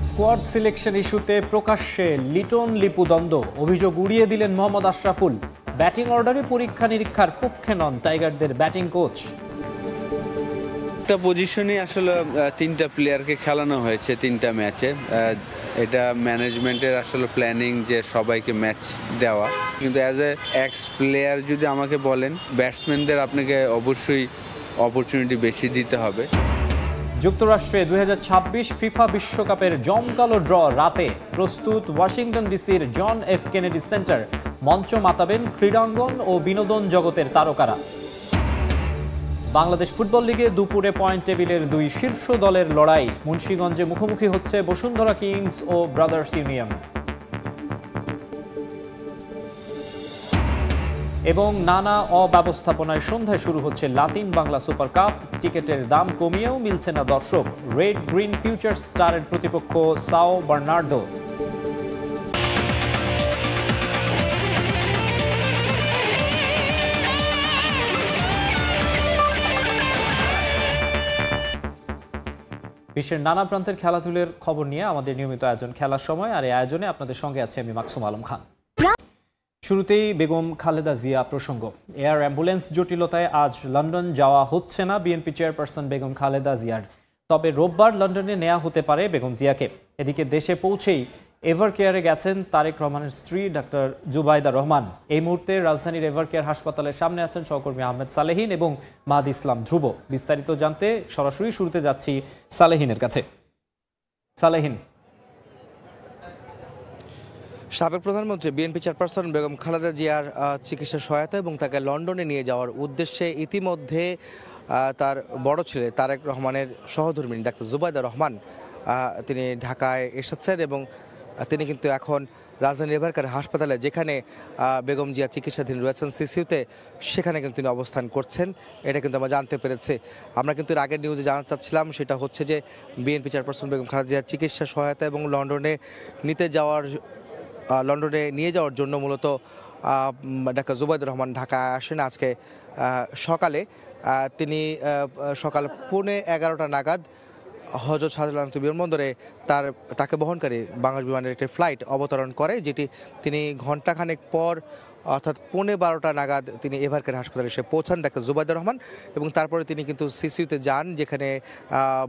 Squad selection ইস্যুতে প্রকাশ্যে লিটন লিপু দ্বন্দ্ব, অভিযোগ উড়িয়ে দিলেন মোহাম্মদ আশরাফুল। ব্যাটিং অর্ডারে পরীক্ষা নিরীক্ষার পক্ষে নন টাইগারদের ব্যাটিং কোচ। একটা পজিশনে আসলে তিনটা প্লেয়ারকে খেলানো হয়েছে তিনটা ম্যাচে। এটা ম্যানেজমেন্টের আসলে প্ল্যানিং যে সবাইকে ম্যাচ দেওয়া, কিন্তু অ্যাজ এ এক্স প্লেয়ার যদি আমাকে বলেন, ব্যাটসম্যানদের আপনাকে অবশ্যই অপরচুনিটি বেশি দিতে হবে। যুক্তরাষ্ট্রে 2026 ফিফা বিশ্বকাপের জমকালো ড্র রাতে প্রস্তুত ওয়াশিংটন ডিসির জন এফ কেনেডি সেন্টার। মঞ্চ মাতাবেন ক্রীড়াঙ্গন ও বিনোদন জগতের তারকারা। বাংলাদেশ ফুটবল লিগে দুপুরে পয়েন্ট টেবিলের দুই শীর্ষ দলের লড়াই। মুন্সিগঞ্জে মুখোমুখি হচ্ছে বসুন্ধরা কিংস ও ব্রাদার্স ইউনিয়ন। এবং নানা অব্যবস্থাপনায় সন্ধ্যায় শুরু হচ্ছে লাতিন বাংলা সুপার কাপ। টিকেটের দাম কমিয়েও মিলছে না দর্শক। রেড গ্রিন ফিউচার স্টারের প্রতিপক্ষ সাও বার্নার্ডো। বিশ্বের নানা প্রান্তের খেলাধুলার খবর নিয়ে আমাদের নিয়মিত আয়োজন খেলার সময়, আর এই আয়োজনে আপনাদের সঙ্গে আছে আমি মাকসুম আলম খান। শুরুতেই বেগম খালেদা জিয়া প্রসঙ্গ। এয়ার অ্যাম্বুলেন্স জটিলতায় আজ লন্ডন যাওয়া হচ্ছে না বিএনপি চেয়ারপারসন বেগম খালেদা জিয়ার। তবে রোববার লন্ডনে নেওয়া হতে পারে বেগম জিয়াকে। এদিকে দেশে পৌঁছেই এভার কেয়ারে গেছেন তারেক রহমানের স্ত্রী ডাক্তার জুবাইদা রহমান। এই মুহূর্তে রাজধানীর এভার কেয়ার হাসপাতালের সামনে আছেন সহকর্মী আহমেদ সালেহিন এবং মাহাদি ইসলাম ধ্রুব। বিস্তারিত জানতে সরাসরি শুরুতে যাচ্ছি সালেহিনের কাছে। সালেহিন, সাবেক প্রধানমন্ত্রী বিএনপি চেয়ারপারসন বেগম খালেদা জিয়ার চিকিৎসা সহায়তা এবং তাকে লন্ডনে নিয়ে যাওয়ার উদ্দেশ্যে ইতিমধ্যে তার বড় ছেলে তারেক রহমানের সহধর্মিণী ডাক্তার জুবাইদা রহমান তিনি ঢাকায় এসেছেন এবং তিনি কিন্তু এখন রাজধানীর এভারকেয়ার হাসপাতালে, যেখানে বেগম জিয়া চিকিৎসাধীন রয়েছেন সিসিউতে, সেখানে কিন্তু তিনি অবস্থান করছেন। এটা কিন্তু আমরা জানতে পেরেছি। আমরা কিন্তু এর আগের নিউজে জানতে চাচ্ছিলাম, সেটা হচ্ছে যে বিএনপি চেয়ারপারসন বেগম খালেদা জিয়ার চিকিৎসা সহায়তা এবং লন্ডনে নিয়ে যাওয়ার জন্য মূলত ডাক্তার জুবাইদুর রহমান ঢাকায় আসেন আজকে সকালে। তিনি সকাল 11:15 নাগাদ হযরত শাহজালাল আন্তর্জাতিক বিমানবন্দরে তাকে বহনকারী বাংলাদেশ বিমানের একটি ফ্লাইট অবতরণ করে, যেটি তিনি ঘণ্টাখানেক পর অর্থাৎ 11:15 নাগাদ তিনি এভারকেয়ার হাসপাতালে এসে পৌঁছান ডাক্তার জুবাইদা রহমান। এবং তারপরে তিনি কিন্তু সিসিউতে যান, যেখানে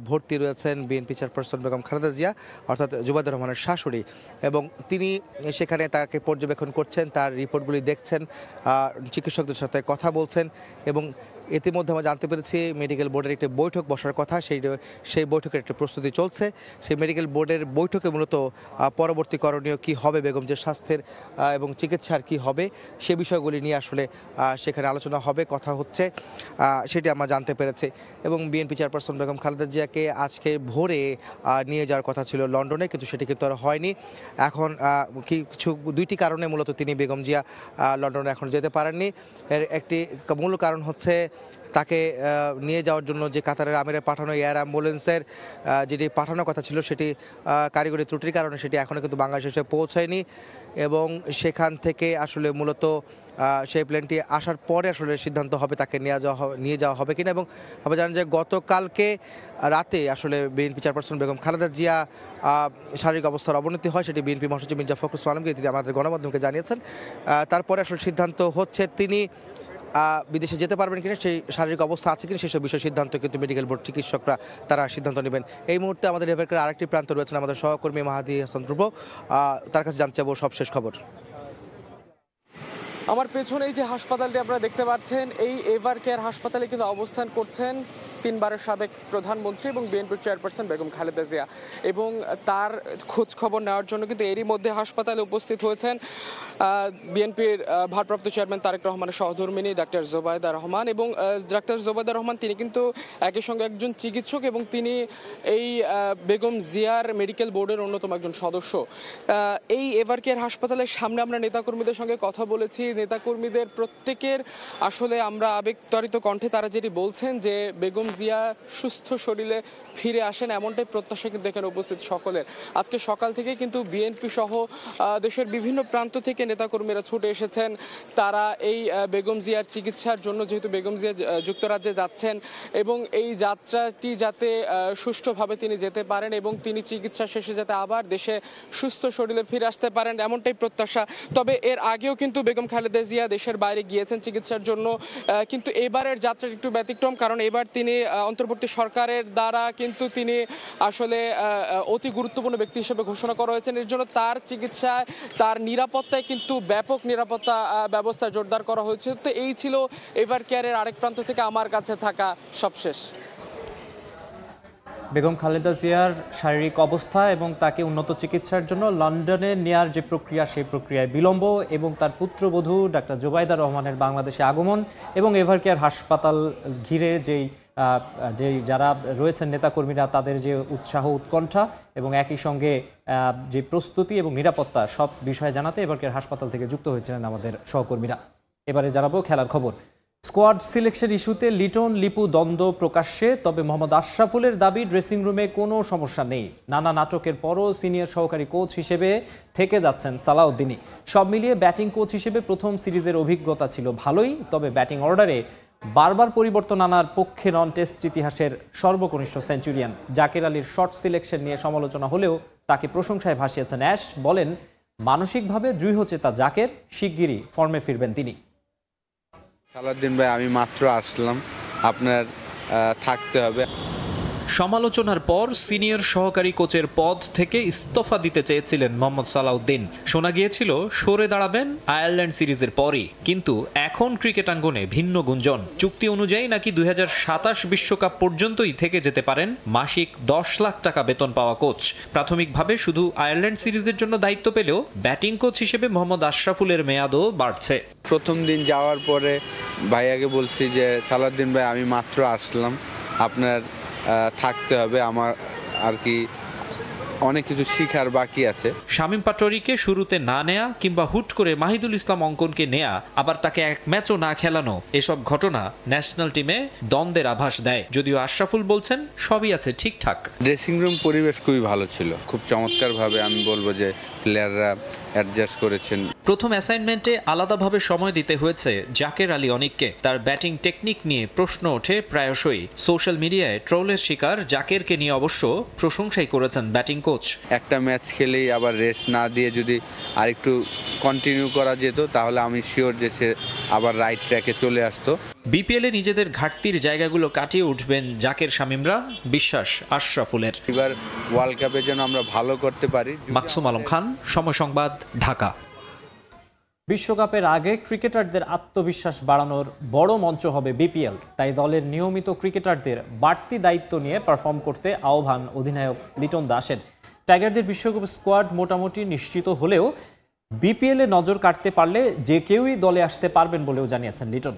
ভর্তি রয়েছেন বিএনপি চেয়ারপারসন বেগম খালেদা জিয়া অর্থাৎ জুবাইদা রহমানের শাশুড়ি। এবং তিনি সেখানে তাকে পর্যবেক্ষণ করছেন, তার রিপোর্টগুলি দেখছেন, চিকিৎসকদের সাথে কথা বলছেন। এবং ইতিমধ্যে আমরা জানতে পেরেছি মেডিকেল বোর্ডের একটি বৈঠক বসার কথা, সেই বৈঠকের একটি প্রস্তুতি চলছে। সেই মেডিকেল বোর্ডের বৈঠকে মূলত পরবর্তী করণীয় কী হবে, বেগম যে স্বাস্থ্যের এবং চিকিৎসার কী হবে, সে বিষয়গুলি নিয়ে আসলে সেখানে আলোচনা হবে, কথা হচ্ছে, সেটি আমরা জানতে পেরেছি। এবং বিএনপি চেয়ারপারসন বেগম খালেদা জিয়াকে আজকে ভোরে নিয়ে যাওয়ার কথা ছিল লন্ডনে, কিন্তু সেটি কিন্তু আর হয়নি। এখন দুইটি কারণে মূলত তিনি বেগম জিয়া লন্ডনে এখন যেতে পারেননি। এর একটি মূল কারণ হচ্ছে তাকে নিয়ে যাওয়ার জন্য যে কাতারের আমিরে পাঠানো এয়ার অ্যাম্বুলেন্সের যেটি পাঠানোর কথা ছিল, সেটি কারিগরি ত্রুটির কারণে সেটি এখনও কিন্তু বাংলাদেশে পৌঁছায়নি। এবং সেখান থেকে আসলে মূলত সেই প্লেনটি আসার পরে আসলে সিদ্ধান্ত হবে তাকে নিয়ে যাওয়া হবে কিনা। এবং আমরা জানেন যে গতকালকে রাতে আসলে বিএনপি চেয়ারপারসন বেগম খালেদা জিয়া শারীরিক অবস্থার অবনতি হয়, সেটি বিএনপি মহাসচিব মির্জা ফখরুল ইসলাম আলমগীর তিনি আমাদের গণমাধ্যমকে জানিয়েছেন। তারপরে আসলে সিদ্ধান্ত হচ্ছে তিনি বিদেশে যেতে পারবেন কিনা, সেই শারীরিক অবস্থা আছে কিনা, সেসব বিষয়ে সিদ্ধান্ত কিন্তু মেডিকেল বোর্ড চিকিৎসকরা তারা সিদ্ধান্ত নেবেন। এই মুহূর্তে আমাদের এভারকেয়ার আরেকটি প্রান্ত রয়েছেন আমাদের সহকর্মী মাহাদি হাসান ধ্রুব, তার কাছে জানতে চাবো সবশেষ খবর। আমার পেছনেই যে হাসপাতালটি আপনারা দেখতে পাচ্ছেন, এই এভার কেয়ার হাসপাতালে কিন্তু অবস্থান করছেন 3 বারের সাবেক প্রধানমন্ত্রী এবং বিএনপির চেয়ারপারসন বেগম খালেদা জিয়া। এবং তার খোঁজ খবর নেওয়ার জন্য কিন্তু এরই মধ্যে হাসপাতালে উপস্থিত হয়েছেন বিএনপির ভারপ্রাপ্ত চেয়ারম্যান তারেক রহমানের সহধর্মিণী ডাক্তার জুবাইদা রহমান। এবং ডাক্তার জুবাইদা রহমান তিনি কিন্তু একই সঙ্গে একজন চিকিৎসক এবং তিনি এই বেগম জিয়ার মেডিকেল বোর্ডের অন্যতম একজন সদস্য। এই এভার কেয়ার হাসপাতালের সামনে আমরা নেতাকর্মীদের সঙ্গে কথা বলেছি, নেতাকর্মীদের প্রত্যেকের আসলে আমরা আবেগতাড়িত কণ্ঠে তারা যেটি বলছেন যে বেগম জিয়া সুস্থ শরীরে ফিরে আসেন, এমনটাই প্রত্যাশা কিন্তু এখানে উপস্থিত সকলের। আজকে সকাল থেকে কিন্তু বিএনপি সহ দেশের বিভিন্ন প্রান্ত থেকে নেতাকর্মীরা ছুটে এসেছেন। তারা এই বেগম জিয়ার চিকিৎসার জন্য, যেহেতু বেগম জিয়া যুক্তরাজ্যে যাচ্ছেন এবং এই যাত্রাটি যাতে সুষ্ঠুভাবে তিনি যেতে পারেন এবং তিনি চিকিৎসা শেষে যাতে আবার দেশে সুস্থ শরীরে ফিরে আসতে পারেন, এমনটাই প্রত্যাশা। তবে এর আগেও কিন্তু বেগম খালেদা জিয়া দেশের বাইরে গিয়েছেন চিকিৎসার জন্য, কিন্তু এবারের যাত্রাটি একটু ব্যতিক্রম, কারণ এবার তিনি অন্তর্বর্তী সরকারের দ্বারা কিন্তু তিনি আসলে অতি গুরুত্বপূর্ণ ব্যক্তি হিসেবে ঘোষণা করা হয়েছেন। এর জন্য তার চিকিৎসায়, তার নিরাপত্তায় কিন্তু ব্যাপক নিরাপত্তা ব্যবস্থা জোরদার করা হয়েছে। তো এই ছিল এভার কেয়ারের আরেক প্রান্ত থেকে আমার কাছে থাকা সবশেষ। বেগম খালেদা জিয়ার শারীরিক অবস্থা এবং তাকে উন্নত চিকিৎসার জন্য লন্ডনে নেয়ার যে প্রক্রিয়া, সেই প্রক্রিয়ায় বিলম্ব এবং তার পুত্রবধূ ডাক্তার জোবাইদা রহমানের বাংলাদেশে আগমন এবং এভার কেয়ার হাসপাতাল ঘিরে যেই যারা রয়েছেন নেতাকর্মীরা, তাদের যে উৎসাহ উৎকণ্ঠা এবং একই সঙ্গে যে প্রস্তুতি এবং নিরাপত্তা, সব বিষয়ে জানাতে এভার কেয়ার হাসপাতাল থেকে যুক্ত হয়েছিলেন আমাদের সহকর্মীরা। এবারে জানাবো খেলার খবর। স্কোয়াড সিলেকশন ইস্যুতে লিটন লিপু দ্বন্দ্ব প্রকাশ্যে, তবে মোহাম্মদ আশরাফুলের দাবি ড্রেসিং রুমে কোনো সমস্যা নেই। নানা নাটকের পরও সিনিয়র সহকারী কোচ হিসেবে থেকে যাচ্ছেন সালাউদ্দিনই। সব মিলিয়ে ব্যাটিং কোচ হিসেবে প্রথম সিরিজের অভিজ্ঞতা ছিল ভালোই, তবে ব্যাটিং অর্ডারে বারবার পরিবর্তন আনার পক্ষে নন টেস্ট ইতিহাসের সর্বকনিষ্ঠ সেঞ্চুরিয়ান। জাকের আলীর শর্ট সিলেকশন নিয়ে সমালোচনা হলেও তাকে প্রশংসায় ভাসিয়েছেন অ্যাশ। বলেন, মানসিকভাবে দৃঢ়চেতা জাকের, শিগগিরই ফর্মে ফিরবেন তিনি। সালাউদ্দিন ভাই, আমি মাত্র আসলাম, আপনার থাকতে হবে। সমালোচনার পর সিনিয়র সহকারী কোচের পদ থেকে ইস্তফা দিতে চেয়েছিলেন মোহাম্মদ সালাউদ্দিন। শোনা গিয়েছিল সরে দাঁড়াবেন আয়ারল্যান্ড সিরিজের পরই, কিন্তু এখন ক্রিকেটাঙ্গনে ভিন্ন গুঞ্জন। চুক্তি অনুযায়ী নাকি 2027 বিশ্বকাপ পর্যন্তই থেকে যেতে পারেন মাসিক 10 লাখ টাকা বেতন পাওয়া কোচ। প্রাথমিকভাবে শুধু আয়ারল্যান্ড সিরিজের জন্য দায়িত্ব পেলেও ব্যাটিং কোচ হিসেবে মোহাম্মদ আশরাফুলের মেয়াদও বাড়ছে। প্রথম দিন যাওয়ার পরে ভাইয়াকে বলছি যে সালাউদ্দিন ভাই, আমি মাত্র আসলাম, আপনার থাকতে হবে, আমার আর কি অনেক কিছু শিখার বাকি আছে। শামীম পাটোয়ারিকে শুরুতে না নেয়া কিংবা হুট করে মাহিদুল ইসলাম অঙ্কনকে নেয়া, আবার তাকে এক ম্যাচও না খেলানো, এসব ঘটনা ন্যাশনাল টিমে দ্বন্দ্বের আভাস দেয়। যদিও আশরাফুল বলছেন সবই আছে ঠিকঠাক। ড্রেসিং রুম পরিবেশ খুবই ভালো ছিল, খুব চমৎকারভাবে আমি বলবো যে প্লেয়াররা অ্যাডজাস্ট করেছেন। প্রথম অ্যাসাইনমেন্টে আলাদাভাবে সময় দিতে হয়েছে জাকের আলী অনিককে। তার ব্যাটিং টেকনিক নিয়ে প্রশ্ন ওঠে প্রায়শই। সোশ্যাল মিডিয়ায় ট্রোলের শিকার জাকেরকে নিয়ে অবশ্য প্রশংসাই করেছেন ব্যাটিং কোচ। একটা ম্যাচ খেলেই আবার রেস্ট না দিয়ে যদি আরেকটু কন্টিনিউ করা যেত, তাহলে আমি শিওর যে সে আবার রাইট ট্র্যাকে চলে আসতো। বিপিএলে নিজেদের ঘাটতির জায়গাগুলো কাটিয়ে উঠবেন জাকের শামীমরা, বিশ্বাস আশরাফুলের। এবার ওয়ার্ল্ড কাপে যেন আমরা ভালো করতে পারি। মাকসুম আলম খান, সময় সংবাদ, ঢাকা। বিশ্বকাপের আগে ক্রিকেটারদের আত্মবিশ্বাস বাড়ানোর বড় মঞ্চ হবে বিপিএল, তাই দলের নিয়মিত ক্রিকেটারদের বাড়তি দায়িত্ব নিয়ে পারফর্ম করতে আহ্বান অধিনায়ক লিটন দাসের। টাইগারদের বিশ্বকাপ স্কোয়াড মোটামুটি নিশ্চিত হলেও বিপিএলে নজর কাটতে পারলে যে কেউই দলে আসতে পারবেন বলেও জানিয়েছেন Liton.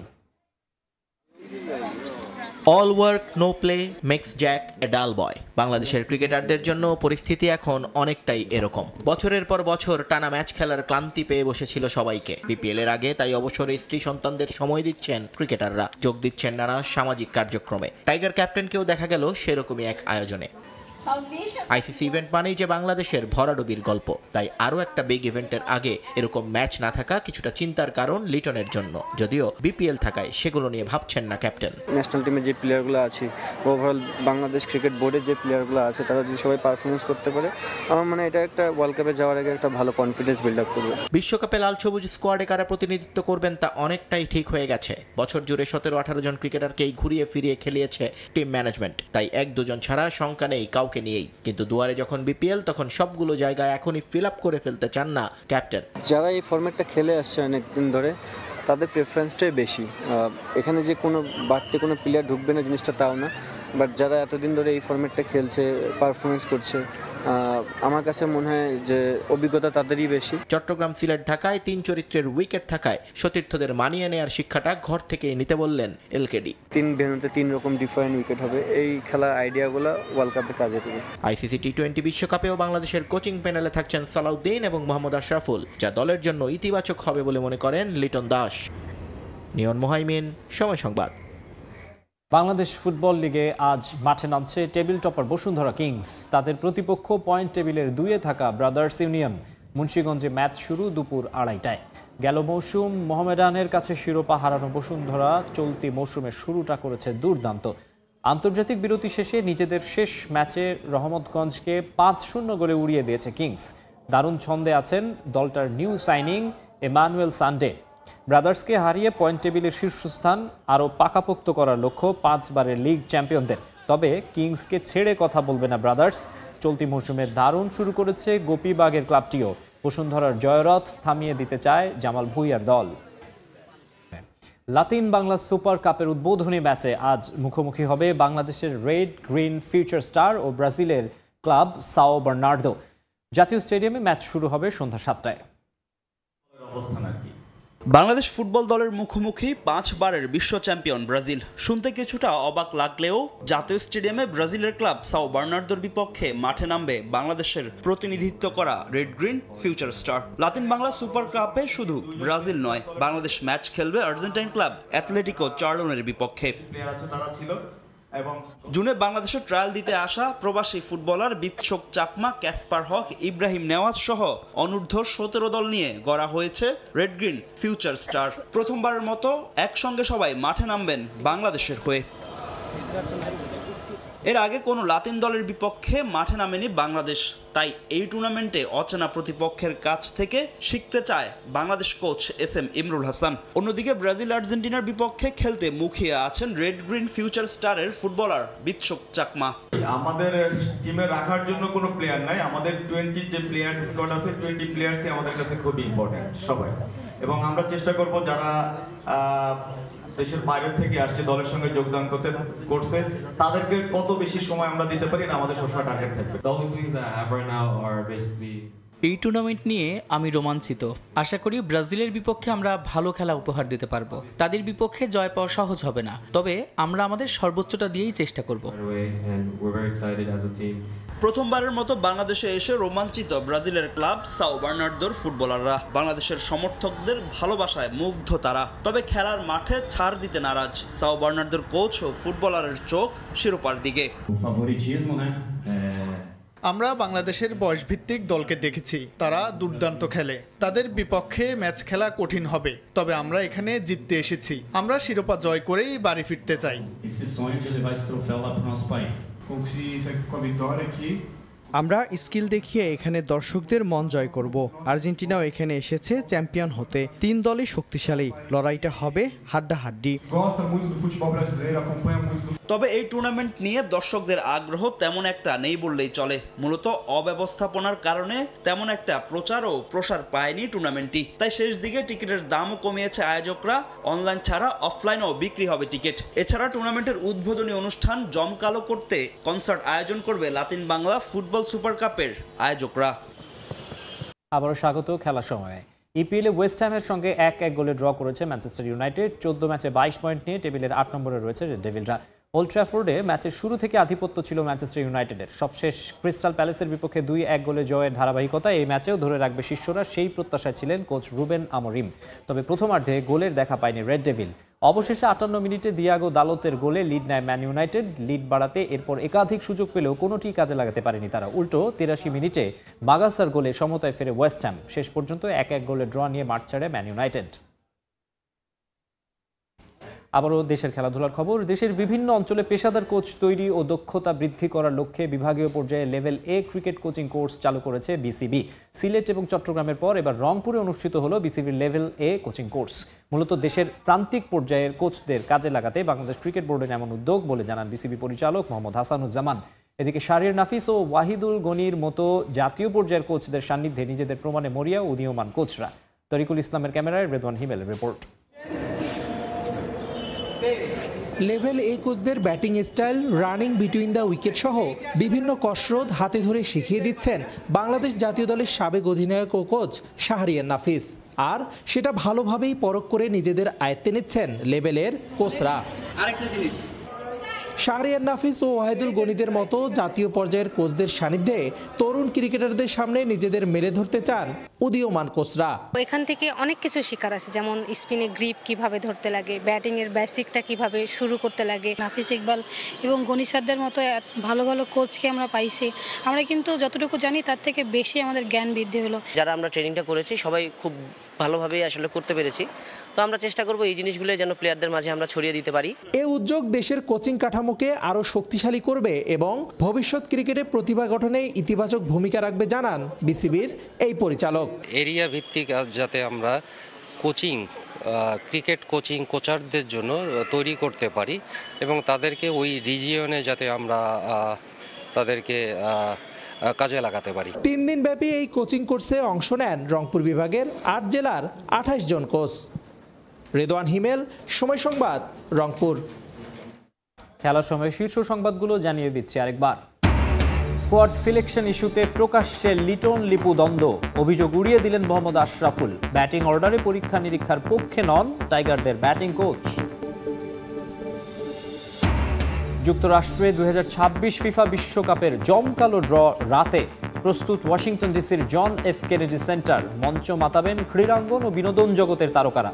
All work no play makes Jack a dull boy. বাংলাদেশের ক্রিকেটারদের জন্য পরিস্থিতি এখন অনেকটাই এরকম। বছরের পর বছর টানা ম্যাচ খেলার ক্লান্তি পেয়ে বসেছিল সবাইকে। বিপিএল এর আগে তাই অবসরে স্ত্রী সন্তানদের সময় দিচ্ছেন ক্রিকেটাররা, যোগ দিচ্ছেন নানা সামাজিক কার্যক্রমে। টাইগার ক্যাপ্টেনকেও দেখা গেল সেরকমই এক আয়োজনে। আইসিসি ইভেন্ট মানেই যে বাংলাদেশের ভরাডুবির গল্প, তাই আরও একটা বিগ ইভেন্টের আগে এরকম ম্যাচ না থাকা কিছুটা চিন্তার কারণ লিটনের জন্য। যদিও বিপিএল থাকায় সেগুলো নিয়ে ভাবছেন না ক্যাপ্টেন। ন্যাশনাল টিমে যে প্লেয়ারগুলো আছে, ওভারঅল বাংলাদেশ ক্রিকেট বোর্ডের যে প্লেয়ারগুলো আছে, তারা যদি সবাই পারফরমেন্স করতে পারে, আমার মনে হয় এটা একটা ওয়ার্ল্ড কাপে যাওয়ার আগে একটা ভালো কনফিডেন্স বিল্ড আপ করবে। বিশ্বকাপে লাল সবুজ স্কোয়াডে কারা প্রতিনিধিত্ব করবেন তা অনেকটাই ঠিক হয়ে গেছে। বছর জুড়ে 17-18 জন ক্রিকেটারকেই ঘুরিয়ে ফিরিয়ে খেলিয়েছে টিম ম্যানেজমেন্ট, তাই 1-2 জন ছাড়া শঙ্কা নেই কাউকে নিয়েই। কিন্তু দুয়ারে যখন বিপিএল, তখন সবগুলো জায়গা এখনই ফিল আপ করে ফেলতে চান না ক্যাপ্টেন। যারা এই ফরম্যাটটা খেলে আসছে অনেকদিন ধরে, তাদের প্রেফারেন্সটাই বেশি। এখানে যে কোনো বাড়তি কোনো প্লেয়ার ঢুকবে না জিনিসটা তাও না। বাট যারা এতদিন ধরে এই ফরম্যাটটা খেলছে, পারফরমেন্স করছে, আমার কাছে মনে হয় যে অভিজ্ঞতা তাদেরই বেশি। চট্টগ্রাম, সিলেট, ঢাকায় 3 চরিত্রের উইকেট থাকায় সতীর্থদের মানিয়ে নেয়ার শিক্ষাটা ঘর থেকে নিতে বললেন এলকেডি। 3 ভেন্যুতে 3 রকম ডিফারেন্ট উইকেট হবে, এই খেলার আইডিয়াগুলো ওয়ার্ল্ড কাপে কাজে দেবে। আইসিসি টি20 বিশ্বকাপেও বাংলাদেশের কোচিং প্যানেলে থাকছেন সালাউদ্দিন এবং মোহাম্মদ আশরাফুল, যা দলের জন্য ইতিবাচক হবে বলে মনে করেন লিটন দাস। নিয়ন মোহাইমিন, সময় সংবাদ। বাংলাদেশ ফুটবল লিগে আজ মাঠে নামছে টেবিল টপার বসুন্ধরা কিংস। তাদের প্রতিপক্ষ পয়েন্ট টেবিলের 2-এ থাকা ব্রাদার্স ইউনিয়ন। মুন্সিগঞ্জে ম্যাচ শুরু দুপুর 2:30টায়। গেল মৌসুম মোহামেডানের কাছে শিরোপা হারানো বসুন্ধরা চলতি মৌসুমের শুরুটা করেছে দুর্দান্ত। আন্তর্জাতিক বিরতি শেষে নিজেদের শেষ ম্যাচে রহমতগঞ্জকে 5-0 গোলে উড়িয়ে দিয়েছে কিংস। দারুণ ছন্দে আছেন দলটার নিউ সাইনিং এমানুয়েল সানডে। ব্রাদার্সকে হারিয়ে পয়েন্ট টেবিলের শীর্ষস্থান আরও পাকাপোক্ত করার লক্ষ্য 5 বারের লিগ চ্যাম্পিয়নদের। তবে কিংসকে ছেড়ে কথা বলবে না ব্রাদার্স। চলতি মৌসুমে দারুণ শুরু করেছে গোপীবাগের ক্লাবটিও। বসুন্ধরার জয়রথ থামিয়ে দিতে চায় জামাল ভুঁইয়ার দল। লাতিন বাংলা সুপার কাপের উদ্বোধনী ম্যাচে আজ মুখোমুখি হবে বাংলাদেশের রেড গ্রিন ফিউচার স্টার ও ব্রাজিলের ক্লাব সাও বার্নার্দো। জাতীয় স্টেডিয়ামে ম্যাচ শুরু হবে সন্ধ্যা 7টায়। বাংলাদেশ ফুটবল দলের মুখোমুখি 5 বারের বিশ্ব চ্যাম্পিয়ন ব্রাজিল। শুনতে কিছুটা অবাক লাগলেও জাতীয় স্টেডিয়ামে ব্রাজিলের ক্লাব সাও বার্নার্দোর বিপক্ষে মাঠে নামবে বাংলাদেশের প্রতিনিধিত্ব করা red green future star. Latin Bangla super কাপে শুধু ব্রাজিল নয়, বাংলাদেশ ম্যাচ খেলবে আর্জেন্টাইন ক্লাব অ্যাথলেটিকো চার্লোনের বিপক্ষে। জুনে বাংলাদেশে ট্রায়াল দিতে আসা প্রবাসী ফুটবলার বিৎসক চাকমা, ক্যাসপার হক, ইব্রাহিম নেওয়াজ সহ অনূর্ধ্ব 17 দল নিয়ে গড়া হয়েছে রেড গ্রিন ফিউচার স্টার। প্রথমবারের মতো একসঙ্গে সবাই মাঠে নামবেন বাংলাদেশের হয়ে। এর আগে কোনো লাতিন দলের বিপক্ষে মাঠে নামেনি বাংলাদেশ, তাই এই টুর্নামেন্টে অচেনা প্রতিপক্ষের কাছ থেকে শিখতে চায় বাংলাদেশ কোচ SM ইমরুল হাসান। অন্যদিকে ব্রাজিল আর্জেন্টিনার বিপক্ষে খেলতে মুখিয়ে আছেন রেড গ্রিন ফিউচার স্টারের ফুটবলার বিৎসক চাকমা। আমাদের টিমে রাখার জন্য কোনো প্লেয়ার নাই, আমাদের 20 যে প্লেয়ার্স স্কোয়াড আছে 20 প্লেয়ার্সই আমাদের কাছে খুবই ইম্পর্টেন্ট সবাই, এবং আমরা চেষ্টা করব যারা দেশের বাইরের থেকে আসছে দলের সঙ্গে যোগদান করছে তাদেরকে কত বেশি সময় আমরা দিতে পারি না আমাদের সবসময় টার্গেট থাকবে। এই টুর্নামেন্ট নিয়ে আমি রোমাঞ্চিত। আশা করি ব্রাজিলের বিপক্ষে আমরা ভালো খেলা উপহার দিতে পারবো। তাদের বিপক্ষে জয় পাওয়া সহজ হবে না, তবে আমরা আমাদের সর্বোচ্চটা দিয়েই চেষ্টা করব। প্রথমবারের মতো বাংলাদেশে এসে রোমাঞ্চিত ব্রাজিলের ক্লাব সাও বার্নার্দোর ফুটবলাররা। বাংলাদেশের সমর্থকদের ভালোবাসায় মুগ্ধ তারা, তবে খেলার মাঠে ছাড় দিতে নারাজ। সাও বার্নার্দোর কোচ ও ফুটবলারের চোখ শিরোপার দিকে। আমরা বাংলাদেশের বয়সভিত্তিক দলকে দেখেছি, তারা দুর্দান্ত খেলে। তাদের বিপক্ষে ম্যাচ খেলা কঠিন হবে, তবে আমরা এখানে জিততে এসেছি। আমরা শিরোপা জয় করেই বাড়ি ফিরতে চাই। আমরা স্কিল দেখিয়ে এখানে দর্শকদের মন জয় করব। আর্জেন্টিনাও এখানে এসেছে চ্যাম্পিয়ন হতে। 3 দলই শক্তিশালী, লড়াইটা হবে হাড্ডাহাড্ডি। তবে এই টুর্নামেন্ট নিয়ে দর্শকদের আগ্রহ তেমন একটা নেই বললেই চলে। মূলত অব্যবস্থাপনার কারণে তেমন একটা প্রচার ও প্রসার পায়নি টুর্নামেন্টটি। তাই শেষ দিকে টিকিটের দামও কমিয়েছে আয়োজকরা। অনলাইন ছাড়া অফলাইনেও বিক্রি হবে টিকিট। এছাড়া টুর্নামেন্টের উদ্বোধনী অনুষ্ঠান জমকালো করতে কনসার্ট আয়োজন করবে লাতিন বাংলা ফুটবল সুপার কাপের আয়োজকরা। আবারও স্বাগত খেলার সময়ে। ইপিএলে ওয়েস্ট হ্যামের সঙ্গে 1-1 গোলে ড্র করেছে ম্যানচেস্টার ইউনাইটেড। 14 ম্যাচে 22 পয়েন্ট নিয়ে টেবিলের 8 নম্বরে রয়েছে রেড ডেভিলরা। ওল্ড ট্র্যাফোর্ডে ম্যাচের শুরু থেকে আধিপত্য ছিল ম্যানচেস্টার ইউনাইটেডের। সবশেষ ক্রিস্টাল প্যালেসের বিপক্ষে 2-1 গোলে জয়ের ধারাবাহিকতা এই ম্যাচেও ধরে রাখবে শিষ্যরা, সেই প্রত্যাশায় ছিলেন কোচ রুবেন আমোরিম। তবে প্রথমার্ধে গোলের দেখা পায়নি রেড ডেভিল। অবশেষে 58 মিনিটে দিয়াগো দালতের গোলে লিড নেয় ম্যান ইউনাইটেড। লিড বাড়াতে এরপর একাধিক সুযোগ পেলেও কোনোটি কাজে লাগাতে পারেনি তারা। উল্টো 83 মিনিটে মাগাসার গোলে সমতায় ফেরে ওয়েস্ট হ্যাম। শেষ পর্যন্ত 1-1 গোলে ড্র নিয়ে মাঠ ছাড়ে ম্যান ইউনাইটেড। আবারও দেশের খেলাধুলার খবর। দেশের বিভিন্ন অঞ্চলে পেশাদার কোচ তৈরি ও দক্ষতা বৃদ্ধি করার লক্ষ্যে বিভাগীয় পর্যায়ে level A cricket coaching course চালু করেছে বিসিবি। সিলেট এবং চট্টগ্রামের পর এবার রংপুরে অনুষ্ঠিত হলো বিসিবির লেভেল A কোচিং কোর্স। মূলত দেশের প্রান্তিক পর্যায়ের কোচদের কাজে লাগাতে বাংলাদেশ ক্রিকেট বোর্ডের এমন উদ্যোগ বলে জানান বিসিবি পরিচালক মোহাম্মদ হাসানুজ্জামান। এদিকে শাহরিয়ার নাফিস ও ওয়াহিদুল গনির মতো জাতীয় পর্যায়ের কোচদের সান্নিধ্যে নিজেদের প্রমাণে মরিয়া উদীয়মান কোচরা। তরিকুল ইসলামের ক্যামেরায় রেদওয়ান হিমেলের রিপোর্ট। লেভেল এ কোচদের batting style, running between the wicket সহ বিভিন্ন কসরত হাতে ধরে শিখিয়ে দিচ্ছেন বাংলাদেশ জাতীয় দলের সাবেক অধিনায়ক ও কোচ শাহরিয়ার নাফিস। আর সেটা ভালোভাবেই পরখ করে নিজেদের আয়ত্তে নিচ্ছেন লেভেলের কোচরা। আরেকটা জিনিস, শাহরিয়ার নাফিস ও ওয়াহিদুল গণিদের মতো জাতীয় পর্যায়ের কোচদের সান্নিধ্যে তরুণ ক্রিকেটারদের সামনে নিজেদের মেলে ধরতে চান উদীয়মান কোচরা। এখান থেকে অনেক কিছু শেখার আছে, যেমন স্পিনে গ্রিপ কিভাবে ধরতে লাগে, ব্যাটিং এর বেসিকটা কিভাবে শুরু করতে লাগে। নাফিস ইকবাল এবং গণি স্যারদের মতো ভালো ভালো কোচকে আমরা পাইছি। আমরা কিন্তু যতটুকু জানি তার থেকে বেশি আমাদের জ্ঞান বৃদ্ধি হলো। যারা আমরা ট্রেনিংটা করেছি সবাই খুব ভালোভাবেই আসলে করতে পেরেছি। তো আমরা চেষ্টা করব এই জিনিসগুলো যেন প্লেয়ারদের মাঝে আমরা ছড়িয়ে দিতে পারি। এই উদ্যোগ দেশের কোচিং কাঠামোকে আরও শক্তিশালী করবে এবং ভবিষ্যৎ ক্রিকেটে প্রতিভা গঠনে ইতিবাচক ভূমিকা রাখবে জানান বিসিবির এই পরিচালক। এরিয়া ভিত্তিক যাতে আমরা কোচিং, ক্রিকেট কোচিং কোচারদের জন্য তৈরি করতে পারি এবং তাদেরকে ওই রিজিয়নে যাতে আমরা তাদেরকে কাজে লাগাতে পারি। 3 দিন ব্যাপী এই কোচিং কোর্সে অংশ নেন রংপুর বিভাগের 8 জেলার 28 জন কোচ। রেদওয়ান হিমেল, সময় সংবাদ, রংপুর। খেলার সময় শীর্ষ সংবাদগুলো জানিয়ে দিচ্ছি আরেকবার। স্কোয়াড সিলেকশন ইস্যুতে প্রকাশ্যে লিটন লিপু দ্বন্দ্ব, অভিযোগ উড়িয়ে দিলেন মোহাম্মদ আশরাফুল। ব্যাটিং অর্ডারে পরীক্ষা নিরীক্ষার পক্ষে নন টাইগারদের ব্যাটিং কোচ। যুক্তরাষ্ট্রে 2026 ফিফা বিশ্বকাপের জমকালো ড্র রাতে প্রস্তুত ওয়াশিংটন ডিসির জন এফ কেনেডি সেন্টার। মঞ্চ মাতাবেন ক্রীড়াঙ্গন ও বিনোদন জগতের তারকারা।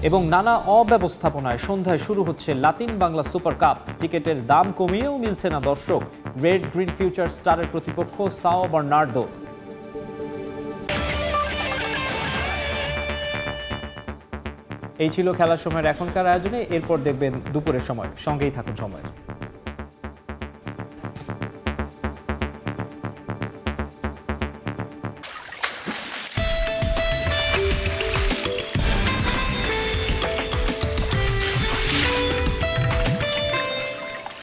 এবং নানা অব্যবস্থাপনায় সন্ধ্যায় শুরু হচ্ছে লাতিন বাংলা সুপার কাপ। টিকেটের দাম কমিয়েও মিলছে না দর্শক। রেড গ্রিন ফিউচার স্টারের প্রতিপক্ষ সাও বার্নার্দো। এই ছিল খেলার সময়ের এখনকার আয়োজনে। এরপর দেখবেন দুপুরের সময়। সঙ্গেই থাকুন সময়।